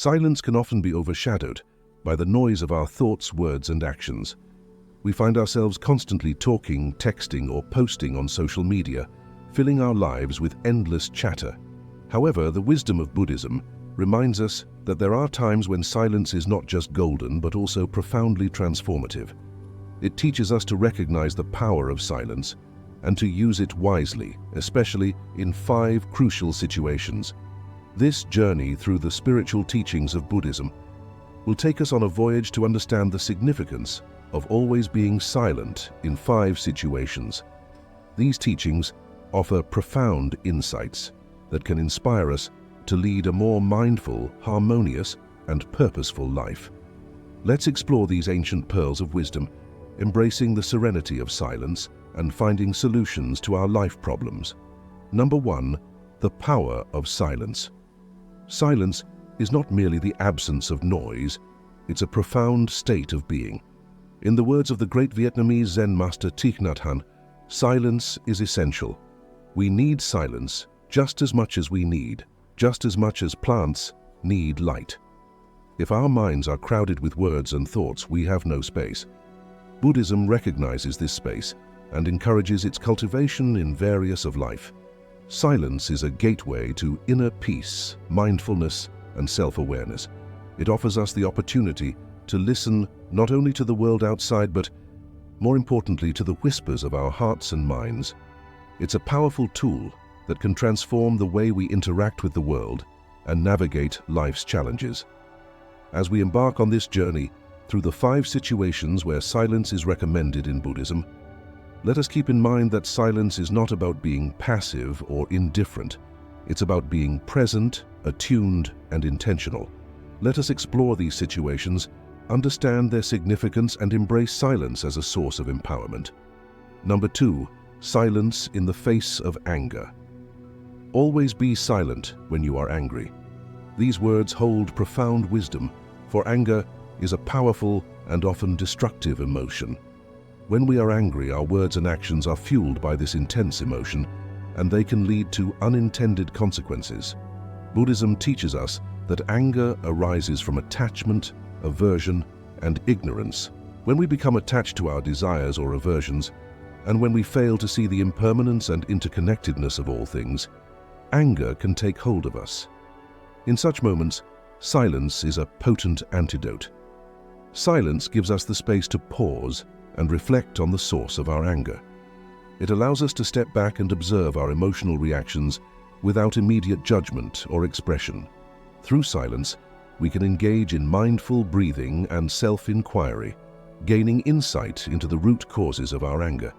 Silence can often be overshadowed by the noise of our thoughts, words, and actions. We find ourselves constantly talking, texting, or posting on social media, filling our lives with endless chatter. However, the wisdom of Buddhism reminds us that there are times when silence is not just golden, but also profoundly transformative. It teaches us to recognize the power of silence and to use it wisely, especially in 5 crucial situations. This journey through the spiritual teachings of Buddhism will take us on a voyage to understand the significance of always being silent in 5 situations. These teachings offer profound insights that can inspire us to lead a more mindful, harmonious, and purposeful life. Let's explore these ancient pearls of wisdom, embracing the serenity of silence and finding solutions to our life problems. Number 1, the power of silence. Silence is not merely the absence of noise, it's a profound state of being. In the words of the great Vietnamese Zen master Thich Nhat Hanh, silence is essential. We need silence just as much as plants need light. If our minds are crowded with words and thoughts, we have no space. Buddhism recognizes this space and encourages its cultivation in various of life. Silence is a gateway to inner peace, mindfulness, and self-awareness. It offers us the opportunity to listen not only to the world outside, but more importantly to the whispers of our hearts and minds. It's a powerful tool that can transform the way we interact with the world and navigate life's challenges. As we embark on this journey through the 5 situations where silence is recommended in Buddhism, let us keep in mind that silence is not about being passive or indifferent. It's about being present, attuned, and intentional. Let us explore these situations, understand their significance, and embrace silence as a source of empowerment. Number 2, silence in the face of anger. Always be silent when you are angry. These words hold profound wisdom, for anger is a powerful and often destructive emotion. When we are angry, our words and actions are fueled by this intense emotion, and they can lead to unintended consequences. Buddhism teaches us that anger arises from attachment, aversion, and ignorance. When we become attached to our desires or aversions, and when we fail to see the impermanence and interconnectedness of all things, anger can take hold of us. In such moments, silence is a potent antidote. Silence gives us the space to pause and reflect on the source of our anger. It allows us to step back and observe our emotional reactions without immediate judgment or expression. Through silence, we can engage in mindful breathing and self-inquiry, gaining insight into the root causes of our anger.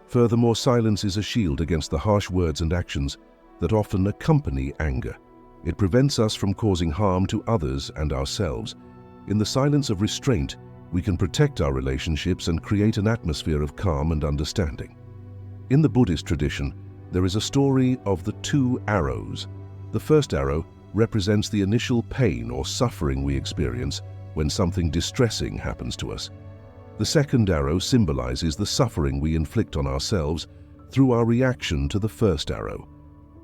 Furthermore, silence is a shield against the harsh words and actions that often accompany anger. It prevents us from causing harm to others and ourselves. In the silence of restraint, we can protect our relationships and create an atmosphere of calm and understanding. In the Buddhist tradition, there is a story of the 2 arrows. The first arrow represents the initial pain or suffering we experience when something distressing happens to us. The second arrow symbolizes the suffering we inflict on ourselves through our reaction to the first arrow.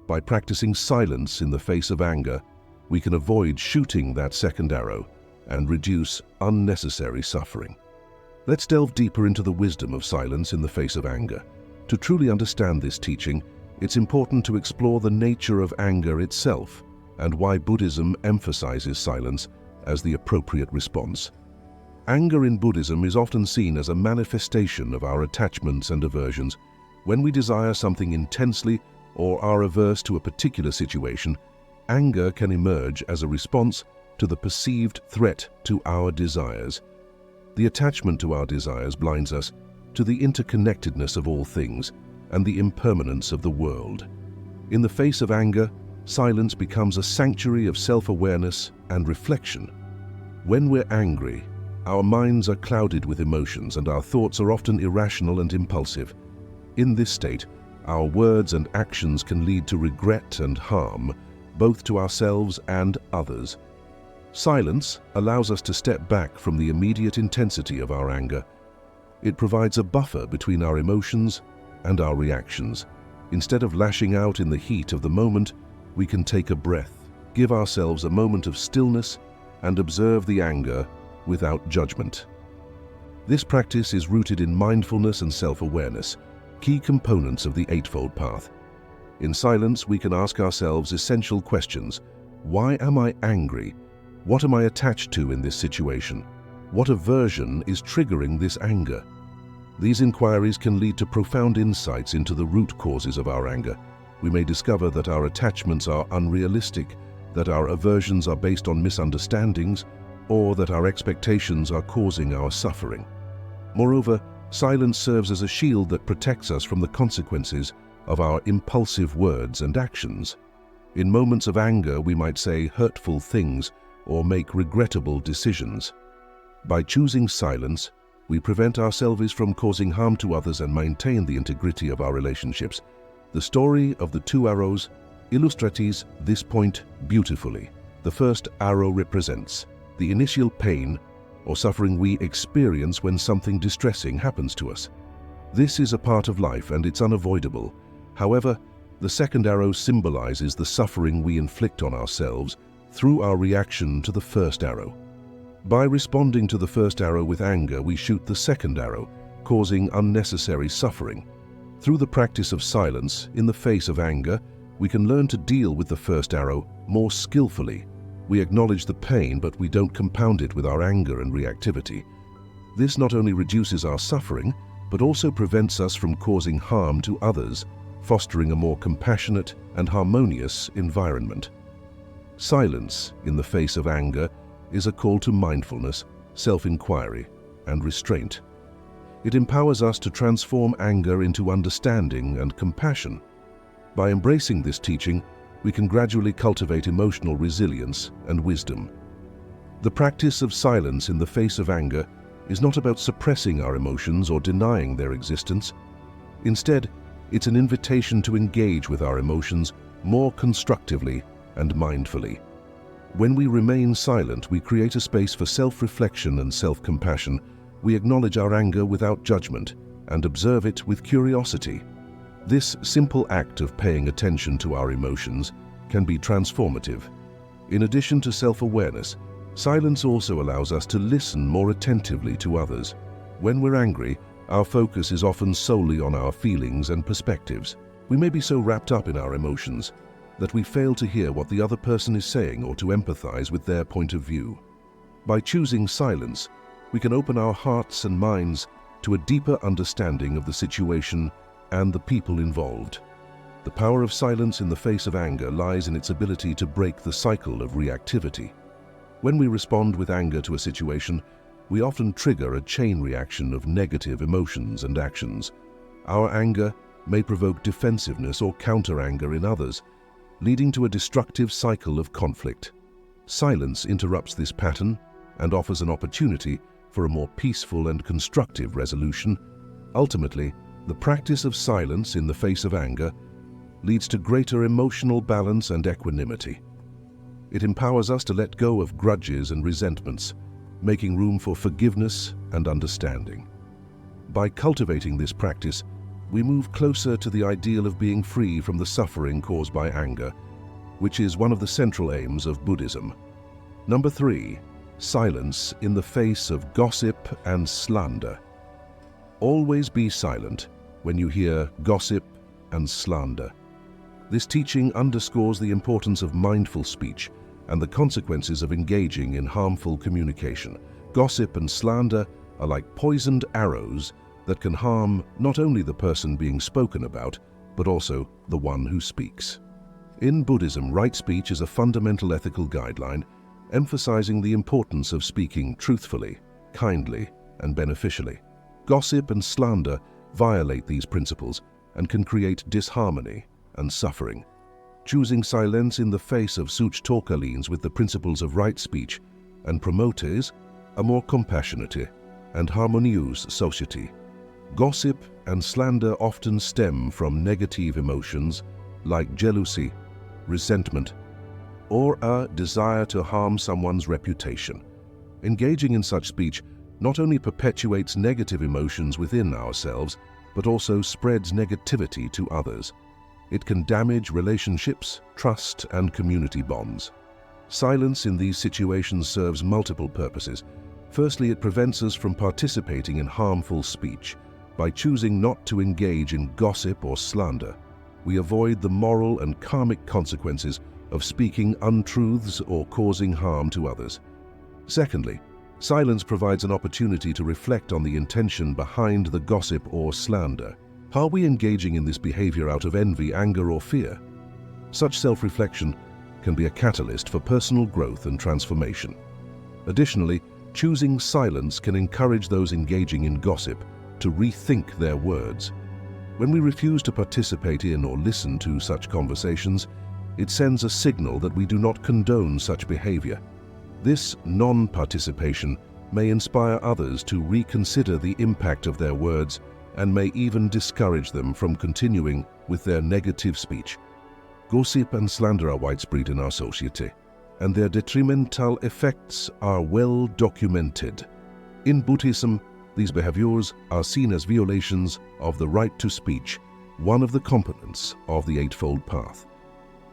By practicing silence in the face of anger, we can avoid shooting that second arrow and reduce unnecessary suffering. Let's delve deeper into the wisdom of silence in the face of anger. To truly understand this teaching, it's important to explore the nature of anger itself and why Buddhism emphasizes silence as the appropriate response. Anger in Buddhism is often seen as a manifestation of our attachments and aversions. When we desire something intensely or are averse to a particular situation, anger can emerge as a response to the perceived threat to our desires. The attachment to our desires blinds us to the interconnectedness of all things and the impermanence of the world. In the face of anger, silence becomes a sanctuary of self-awareness and reflection. When we're angry, our minds are clouded with emotions and our thoughts are often irrational and impulsive. In this state, our words and actions can lead to regret and harm, both to ourselves and others. Silence allows us to step back from the immediate intensity of our anger. It provides a buffer between our emotions and our reactions. Instead of lashing out in the heat of the moment, we can take a breath, give ourselves a moment of stillness, and observe the anger without judgment. This practice is rooted in mindfulness and self-awareness, key components of the Eightfold Path. In silence, we can ask ourselves essential questions. Why am I angry? What am I attached to in this situation? What aversion is triggering this anger? These inquiries can lead to profound insights into the root causes of our anger. We may discover that our attachments are unrealistic, that our aversions are based on misunderstandings, or that our expectations are causing our suffering. Moreover, silence serves as a shield that protects us from the consequences of our impulsive words and actions. In moments of anger, we might say hurtful things or make regrettable decisions. By choosing silence, we prevent ourselves from causing harm to others and maintain the integrity of our relationships. The story of the two arrows illustrates this point beautifully. The first arrow represents the initial pain or suffering we experience when something distressing happens to us. This is a part of life and it's unavoidable. However, the second arrow symbolizes the suffering we inflict on ourselves through our reaction to the first arrow. By responding to the first arrow with anger, we shoot the second arrow, causing unnecessary suffering. Through the practice of silence in the face of anger, we can learn to deal with the first arrow more skillfully. We acknowledge the pain, but we don't compound it with our anger and reactivity. This not only reduces our suffering, but also prevents us from causing harm to others, fostering a more compassionate and harmonious environment. Silence in the face of anger is a call to mindfulness, self-inquiry, and restraint. It empowers us to transform anger into understanding and compassion. By embracing this teaching, we can gradually cultivate emotional resilience and wisdom. The practice of silence in the face of anger is not about suppressing our emotions or denying their existence. Instead, it's an invitation to engage with our emotions more constructively and mindfully. When we remain silent, we create a space for self-reflection and self-compassion. We acknowledge our anger without judgment and observe it with curiosity. This simple act of paying attention to our emotions can be transformative. In addition to self-awareness, silence also allows us to listen more attentively to others. When we're angry, our focus is often solely on our feelings and perspectives. We may be so wrapped up in our emotions that we fail to hear what the other person is saying or to empathize with their point of view. By choosing silence, we can open our hearts and minds to a deeper understanding of the situation and the people involved. The power of silence in the face of anger lies in its ability to break the cycle of reactivity. When we respond with anger to a situation, we often trigger a chain reaction of negative emotions and actions. Our anger may provoke defensiveness or counter-anger in others, leading to a destructive cycle of conflict. Silence interrupts this pattern and offers an opportunity for a more peaceful and constructive resolution. Ultimately, the practice of silence in the face of anger leads to greater emotional balance and equanimity. It empowers us to let go of grudges and resentments, making room for forgiveness and understanding. By cultivating this practice, we move closer to the ideal of being free from the suffering caused by anger, which is one of the central aims of Buddhism. Number 3, silence in the face of gossip and slander. Always be silent when you hear gossip and slander. This teaching underscores the importance of mindful speech and the consequences of engaging in harmful communication. Gossip and slander are like poisoned arrows that can harm not only the person being spoken about, but also the one who speaks. In Buddhism, right speech is a fundamental ethical guideline, emphasizing the importance of speaking truthfully, kindly, and beneficially. Gossip and slander violate these principles and can create disharmony and suffering. Choosing silence in the face of such talk aligns with the principles of right speech and promotes a more compassionate and harmonious society. Gossip and slander often stem from negative emotions like jealousy, resentment, or a desire to harm someone's reputation. Engaging in such speech not only perpetuates negative emotions within ourselves, but also spreads negativity to others. It can damage relationships, trust, and community bonds. Silence in these situations serves multiple purposes. Firstly, it prevents us from participating in harmful speech. By choosing not to engage in gossip or slander, we avoid the moral and karmic consequences of speaking untruths or causing harm to others. Secondly, silence provides an opportunity to reflect on the intention behind the gossip or slander. Are we engaging in this behavior out of envy, anger, or fear? Such self-reflection can be a catalyst for personal growth and transformation. Additionally, choosing silence can encourage those engaging in gossip to rethink their words. When we refuse to participate in or listen to such conversations, it sends a signal that we do not condone such behavior. This non-participation may inspire others to reconsider the impact of their words and may even discourage them from continuing with their negative speech. Gossip and slander are widespread in our society, and their detrimental effects are well documented. In Buddhism, these behaviors are seen as violations of the right to speech, one of the components of the Eightfold Path.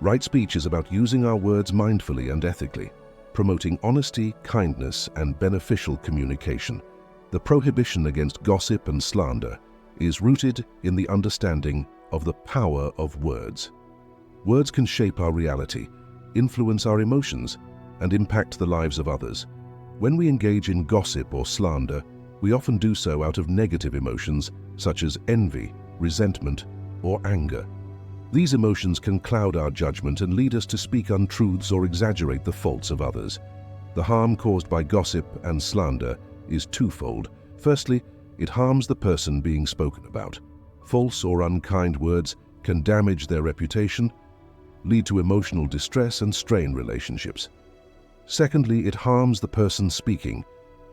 Right speech is about using our words mindfully and ethically, promoting honesty, kindness, and beneficial communication. The prohibition against gossip and slander is rooted in the understanding of the power of words. Words can shape our reality, influence our emotions, and impact the lives of others. When we engage in gossip or slander, we often do so out of negative emotions such as envy, resentment, or anger. These emotions can cloud our judgment and lead us to speak untruths or exaggerate the faults of others. The harm caused by gossip and slander is twofold. Firstly, it harms the person being spoken about. False or unkind words can damage their reputation, lead to emotional distress, and strain relationships. Secondly, it harms the person speaking.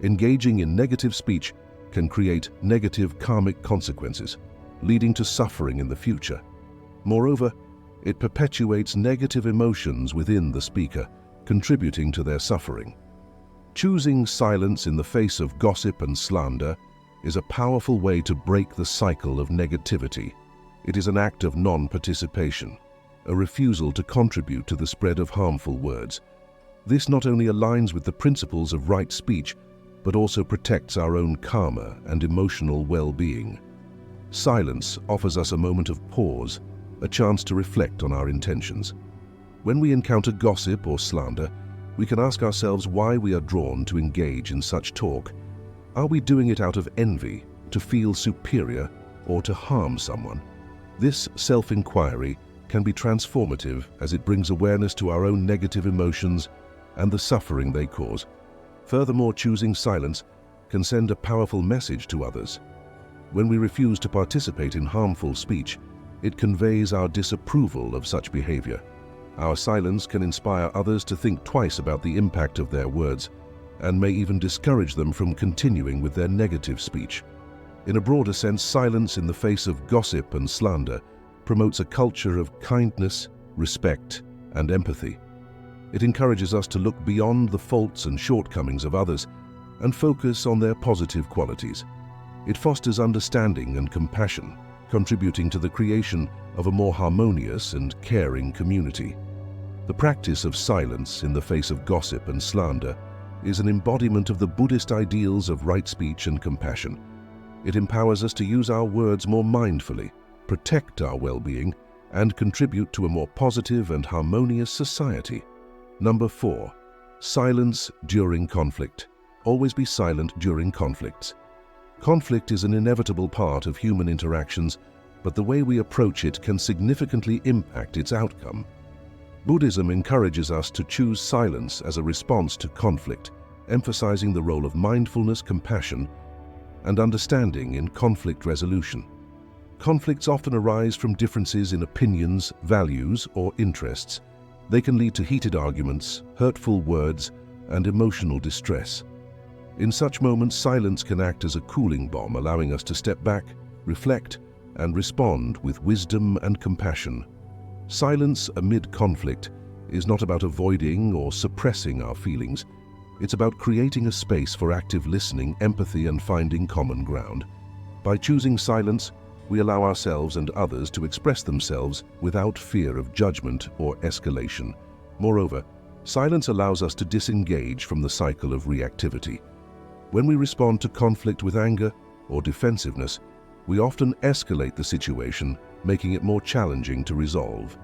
Engaging in negative speech can create negative karmic consequences, leading to suffering in the future. Moreover, it perpetuates negative emotions within the speaker, contributing to their suffering. Choosing silence in the face of gossip and slander is a powerful way to break the cycle of negativity. It is an act of non-participation, a refusal to contribute to the spread of harmful words. This not only aligns with the principles of right speech, but also protects our own karma and emotional well-being. Silence offers us a moment of pause, a chance to reflect on our intentions. When we encounter gossip or slander, we can ask ourselves why we are drawn to engage in such talk. Are we doing it out of envy, to feel superior, or to harm someone? This self-inquiry can be transformative as it brings awareness to our own negative emotions and the suffering they cause. Furthermore, choosing silence can send a powerful message to others. When we refuse to participate in harmful speech, it conveys our disapproval of such behavior. Our silence can inspire others to think twice about the impact of their words and may even discourage them from continuing with their negative speech. In a broader sense, silence in the face of gossip and slander promotes a culture of kindness, respect, and empathy. It encourages us to look beyond the faults and shortcomings of others and focus on their positive qualities. It fosters understanding and compassion, contributing to the creation of a more harmonious and caring community. The practice of silence in the face of gossip and slander is an embodiment of the Buddhist ideals of right speech and compassion. It empowers us to use our words more mindfully, protect our well-being, and contribute to a more positive and harmonious society. Number 4. Silence during conflict. Always be silent during conflicts. Conflict is an inevitable part of human interactions, but the way we approach it can significantly impact its outcome. Buddhism encourages us to choose silence as a response to conflict, emphasizing the role of mindfulness, compassion, and understanding in conflict resolution. Conflicts often arise from differences in opinions, values, or interests. They can lead to heated arguments, hurtful words, and emotional distress. In such moments, silence can act as a cooling bomb, allowing us to step back, reflect, and respond with wisdom and compassion. Silence amid conflict is not about avoiding or suppressing our feelings. It's about creating a space for active listening, empathy, and finding common ground. By choosing silence, we allow ourselves and others to express themselves without fear of judgment or escalation. Moreover, Silence allows us to disengage from the cycle of reactivity. When we respond to conflict with anger or defensiveness, we often escalate the situation, making it more challenging to resolve.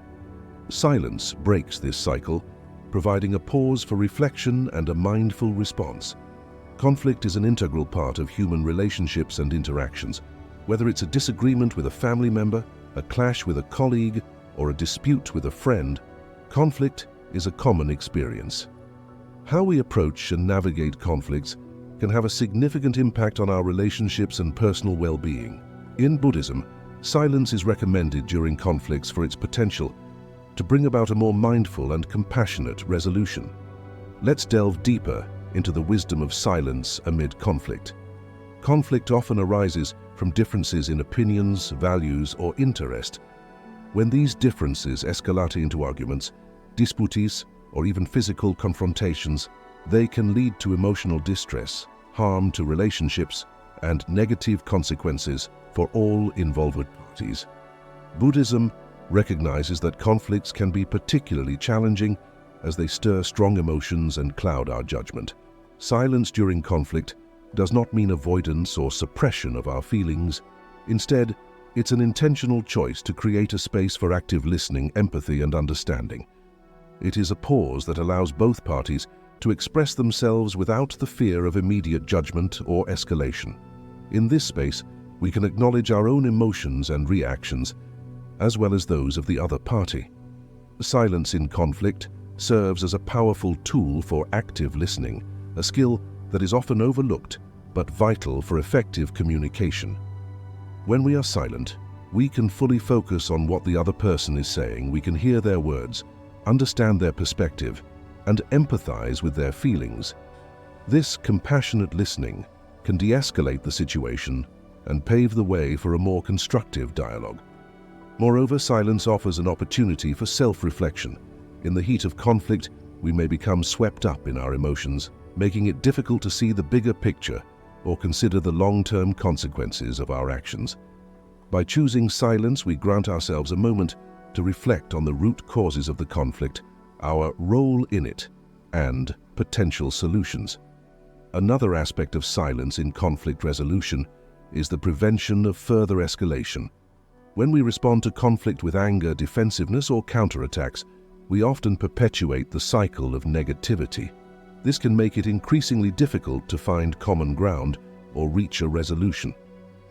Silence breaks this cycle, providing a pause for reflection and a mindful response. Conflict is an integral part of human relationships and interactions. Whether it's a disagreement with a family member, a clash with a colleague, or a dispute with a friend, conflict is a common experience. How we approach and navigate conflicts can have a significant impact on our relationships and personal well-being. In Buddhism, silence is recommended during conflicts for its potential to bring about a more mindful and compassionate resolution. Let's delve deeper into the wisdom of silence amid conflict. Conflict often arises from differences in opinions, values, or interest. When these differences escalate into arguments, disputes, or even physical confrontations, they can lead to emotional distress, harm to relationships, and negative consequences for all involved parties. Buddhism recognizes that conflicts can be particularly challenging as they stir strong emotions and cloud our judgment. Silence during conflict does not mean avoidance or suppression of our feelings. Instead, it's an intentional choice to create a space for active listening, empathy, and understanding. It is a pause that allows both parties to express themselves without the fear of immediate judgment or escalation. In this space, we can acknowledge our own emotions and reactions, as well as those of the other party. Silence in conflict serves as a powerful tool for active listening, a skill that is often overlooked but vital for effective communication. When we are silent, we can fully focus on what the other person is saying. We can hear their words, understand their perspective, and empathize with their feelings. This compassionate listening can de-escalate the situation and pave the way for a more constructive dialogue. Moreover, silence offers an opportunity for self-reflection. In the heat of conflict, we may become swept up in our emotions, making it difficult to see the bigger picture or consider the long-term consequences of our actions. By choosing silence, we grant ourselves a moment to reflect on the root causes of the conflict, our role in it, and potential solutions. Another aspect of silence in conflict resolution is the prevention of further escalation. When we respond to conflict with anger, defensiveness, or counterattacks, we often perpetuate the cycle of negativity. This can make it increasingly difficult to find common ground or reach a resolution.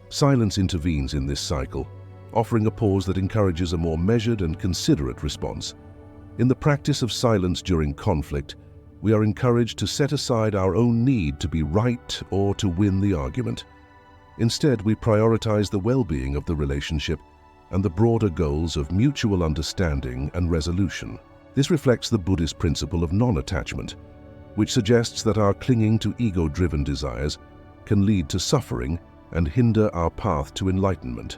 Silence intervenes in this cycle, offering a pause that encourages a more measured and considerate response. In the practice of silence during conflict, we are encouraged to set aside our own need to be right or to win the argument. Instead, we prioritize the well-being of the relationship and the broader goals of mutual understanding and resolution. This reflects the Buddhist principle of non-attachment, which suggests that our clinging to ego-driven desires can lead to suffering and hinder our path to enlightenment.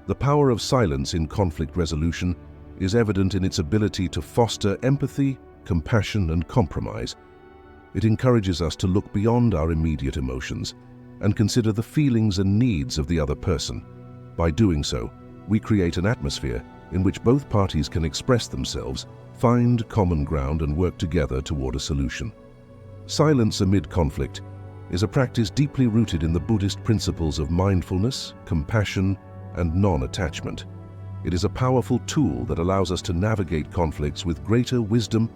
The power of silence in conflict resolution is evident in its ability to foster empathy, compassion, and compromise. It encourages us to look beyond our immediate emotions and consider the feelings and needs of the other person. By doing so, we create an atmosphere in which both parties can express themselves, find common ground, and work together toward a solution. Silence amid conflict is a practice deeply rooted in the Buddhist principles of mindfulness, compassion, and non-attachment. It is a powerful tool that allows us to navigate conflicts with greater wisdom,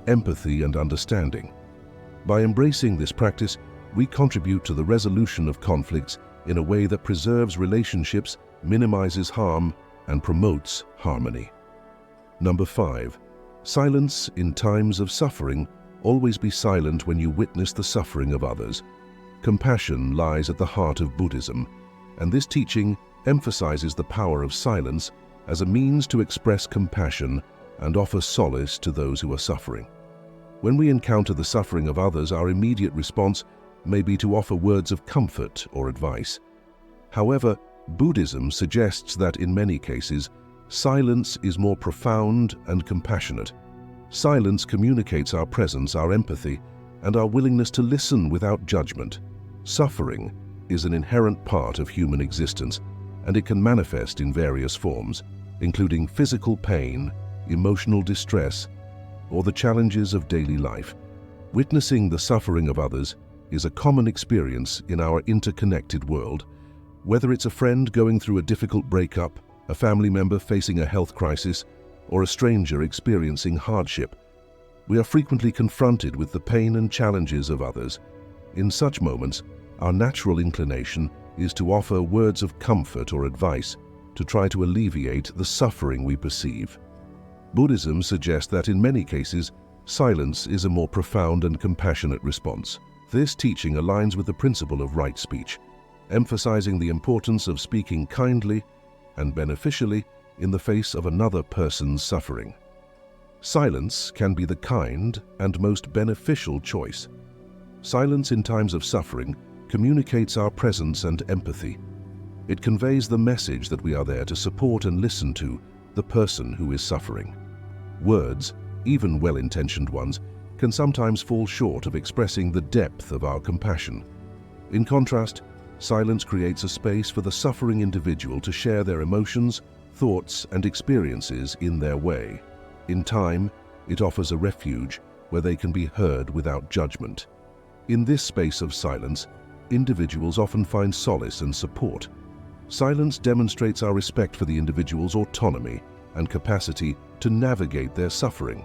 empathy, and understanding. By embracing this practice, we contribute to the resolution of conflicts in a way that preserves relationships, minimizes harm, and promotes harmony. Number 5. Silence in times of suffering. Always be silent when you witness the suffering of others. Compassion lies at the heart of Buddhism, and this teaching emphasizes the power of silence as a means to express compassion and offer solace to those who are suffering. When we encounter the suffering of others, our immediate response may be to offer words of comfort or advice. However, Buddhism suggests that in many cases, silence is more profound and compassionate. Silence communicates our presence, our empathy, and our willingness to listen without judgment. Suffering is an inherent part of human existence, and it can manifest in various forms, including physical pain, emotional distress, or the challenges of daily life. Witnessing the suffering of others is a common experience in our interconnected world. Whether it's a friend going through a difficult breakup, a family member facing a health crisis, or a stranger experiencing hardship, we are frequently confronted with the pain and challenges of others. In such moments, our natural inclination is to offer words of comfort or advice to try to alleviate the suffering we perceive. Buddhism suggests that in many cases, silence is a more profound and compassionate response. This teaching aligns with the principle of right speech, emphasizing the importance of speaking kindly and beneficially in the face of another person's suffering. Silence can be the kind and most beneficial choice. Silence in times of suffering communicates our presence and empathy. It conveys the message that we are there to support and listen to the person who is suffering. Words, even well-intentioned ones, can sometimes fall short of expressing the depth of our compassion. In contrast, silence creates a space for the suffering individual to share their emotions, thoughts, and experiences in their way. In time, it offers a refuge where they can be heard without judgment. In this space of silence, individuals often find solace and support. Silence demonstrates our respect for the individual's autonomy and capacity to navigate their suffering.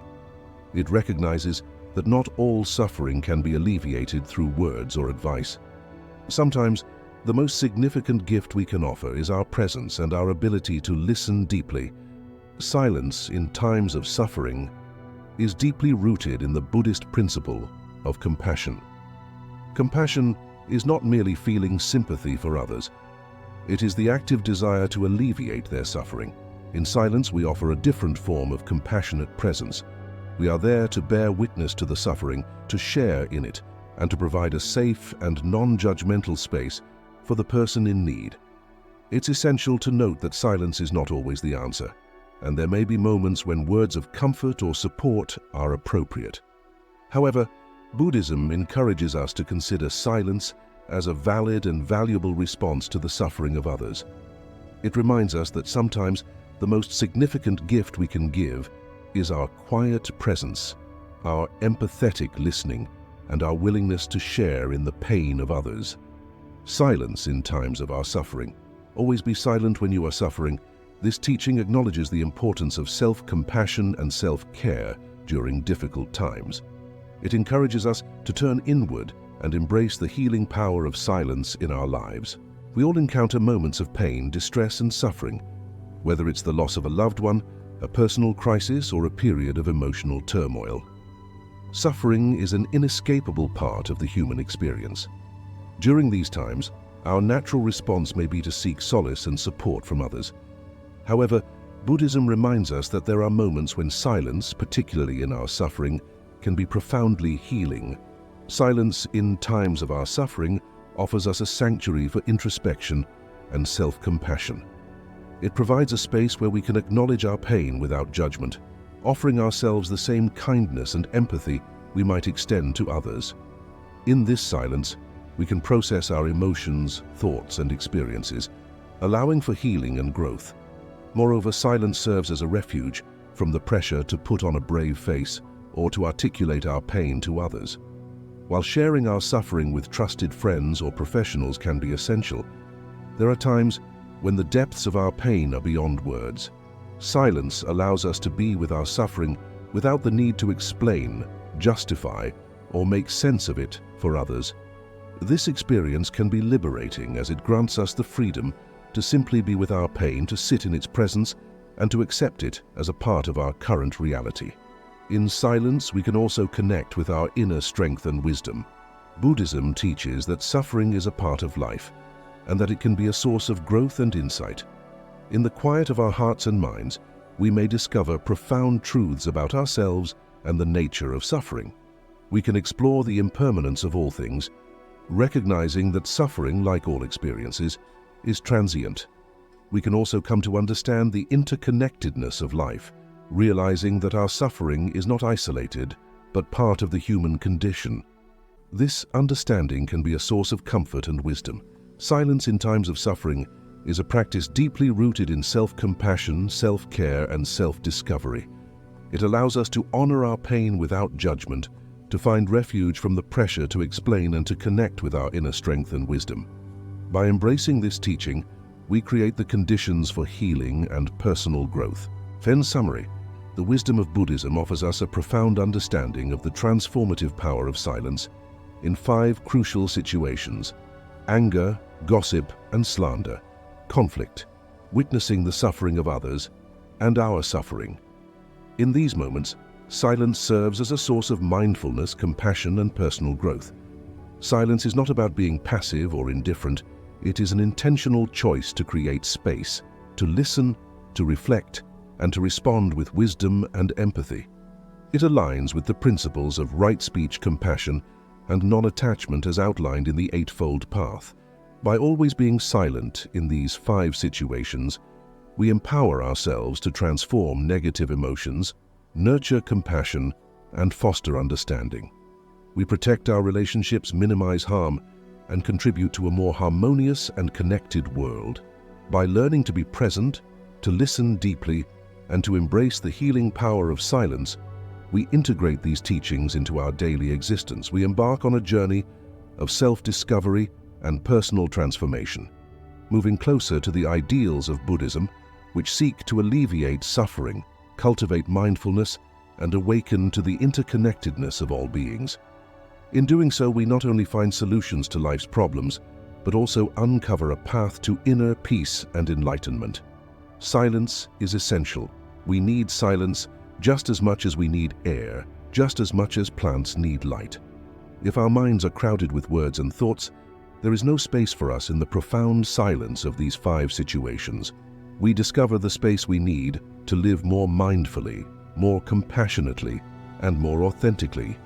It recognizes that not all suffering can be alleviated through words or advice. Sometimes, the most significant gift we can offer is our presence and our ability to listen deeply. Silence in times of suffering is deeply rooted in the Buddhist principle of compassion. Compassion is not merely feeling sympathy for others. It is the active desire to alleviate their suffering. In silence, we offer a different form of compassionate presence. We are there to bear witness to the suffering, to share in it, and to provide a safe and non-judgmental space for the person in need. It's essential to note that silence is not always the answer, and there may be moments when words of comfort or support are appropriate. However, Buddhism encourages us to consider silence as a valid and valuable response to the suffering of others. It reminds us that sometimes the most significant gift we can give is our quiet presence, our empathetic listening, and our willingness to share in the pain of others. Silence in times of our suffering. Always be silent when you are suffering. This teaching acknowledges the importance of self-compassion and self-care during difficult times. It encourages us to turn inward and embrace the healing power of silence in our lives. We all encounter moments of pain, distress, and suffering, whether it's the loss of a loved one, a personal crisis, or a period of emotional turmoil. Suffering is an inescapable part of the human experience. During these times, our natural response may be to seek solace and support from others. However, Buddhism reminds us that there are moments when silence, particularly in our suffering, can be profoundly healing. Silence in times of our suffering offers us a sanctuary for introspection and self-compassion. It provides a space where we can acknowledge our pain without judgment, offering ourselves the same kindness and empathy we might extend to others. In this silence, we can process our emotions, thoughts, and experiences, allowing for healing and growth. Moreover, silence serves as a refuge from the pressure to put on a brave face or to articulate our pain to others. While sharing our suffering with trusted friends or professionals can be essential, there are times when the depths of our pain are beyond words. Silence allows us to be with our suffering without the need to explain, justify, or make sense of it for others. This experience can be liberating as it grants us the freedom to simply be with our pain, to sit in its presence, and to accept it as a part of our current reality. In silence, we can also connect with our inner strength and wisdom. Buddhism teaches that suffering is a part of life, and that it can be a source of growth and insight. In the quiet of our hearts and minds, we may discover profound truths about ourselves and the nature of suffering. We can explore the impermanence of all things, recognizing that suffering, like all experiences, is transient. We can also come to understand the interconnectedness of life, realizing that our suffering is not isolated, but part of the human condition. This understanding can be a source of comfort and wisdom. Silence in times of suffering is a practice deeply rooted in self-compassion, self-care, and self-discovery. It allows us to honor our pain without judgment, to find refuge from the pressure to explain and to connect with our inner strength and wisdom. By embracing this teaching, we create the conditions for healing and personal growth. In summary, the wisdom of Buddhism offers us a profound understanding of the transformative power of silence in 5 crucial situations: anger, gossip and slander, conflict, witnessing the suffering of others, and our suffering. In these moments, silence serves as a source of mindfulness, compassion, and personal growth. Silence is not about being passive or indifferent. It is an intentional choice to create space, to listen, to reflect, and to respond with wisdom and empathy. It aligns with the principles of right speech, compassion, and non-attachment as outlined in the Eightfold Path. By always being silent in these 5 situations, we empower ourselves to transform negative emotions, nurture compassion, and foster understanding. We protect our relationships, minimize harm, and contribute to a more harmonious and connected world. By learning to be present, to listen deeply, and to embrace the healing power of silence, we integrate these teachings into our daily existence. We embark on a journey of self-discovery and personal transformation, moving closer to the ideals of Buddhism, which seek to alleviate suffering, cultivate mindfulness, and awaken to the interconnectedness of all beings. In doing so, we not only find solutions to life's problems, but also uncover a path to inner peace and enlightenment. Silence is essential. We need silence just as much as we need air, just as much as plants need light. If our minds are crowded with words and thoughts, there is no space for us in the profound silence of these 5 situations. We discover the space we need to live more mindfully, more compassionately, and more authentically.